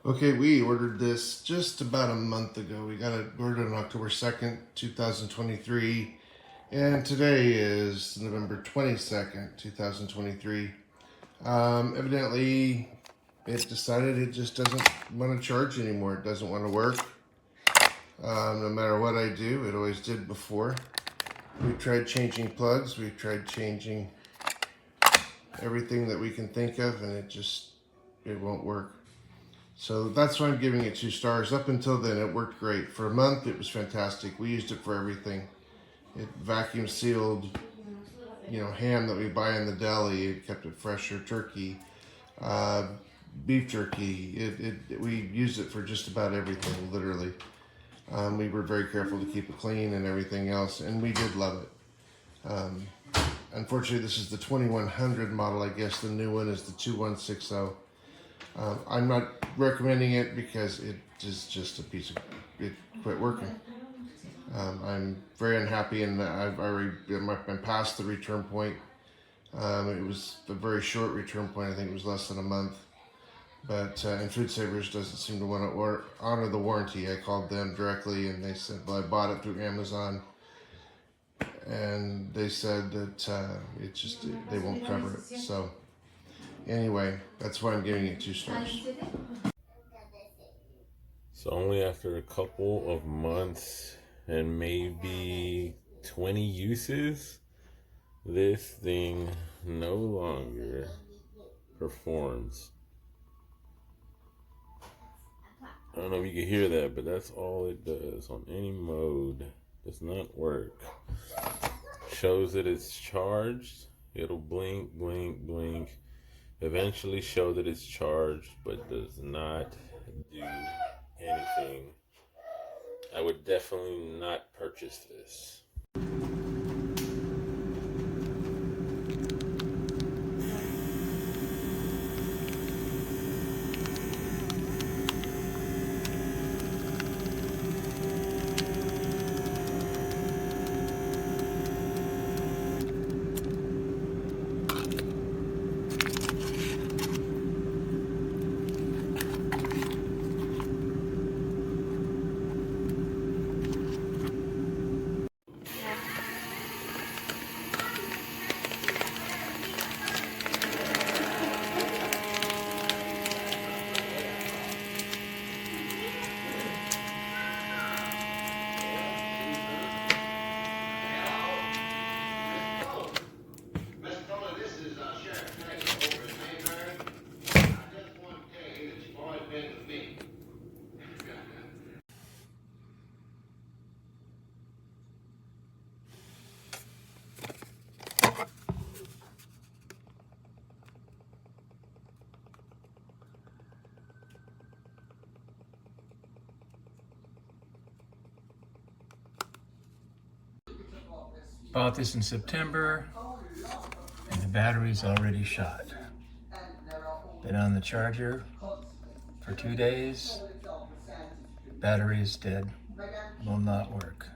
Okay, we ordered this just about a month ago. We got it ordered on October 2nd, 2023. And today is November 22nd, 2023. Evidently, it decided it just doesn't want to charge anymore. It doesn't want to work. No matter what I do, it always did before. We've tried changing plugs. We've tried changing everything that we can think of, and it won't work. So that's why I'm giving it 2 stars. Up until then, it worked great. For a month, it was fantastic. We used it for everything. It vacuum sealed, ham that we buy in the deli. It kept it fresher. Turkey, beef jerky. We used it for just about everything, literally. We were very careful to keep it clean and everything else, and we did love it. Unfortunately, this is the 2100 model. I guess the new one is the 2160. I'm not recommending it because it is just a piece of, it quit working. I'm very unhappy, and I've already been past the return point. It was a very short return point. I think it was less than a month. But and FoodSaver doesn't seem to want to honor the warranty. I called them directly, and they said, well, I bought it through Amazon. And they said that they won't cover it. So anyway, that's why I'm giving it 2 stars. So only after a couple of months and maybe 20 uses, this thing no longer performs. I don't know if you can hear that, but that's all it does on any mode. Does not work. Shows that it's charged. It'll blink, blink, blink. Eventually show that it's charged, but does not do anything. I would definitely not purchase this. Bought this in September, and the battery's already shot. Been on the charger for 2 days. Battery is dead. Will not work.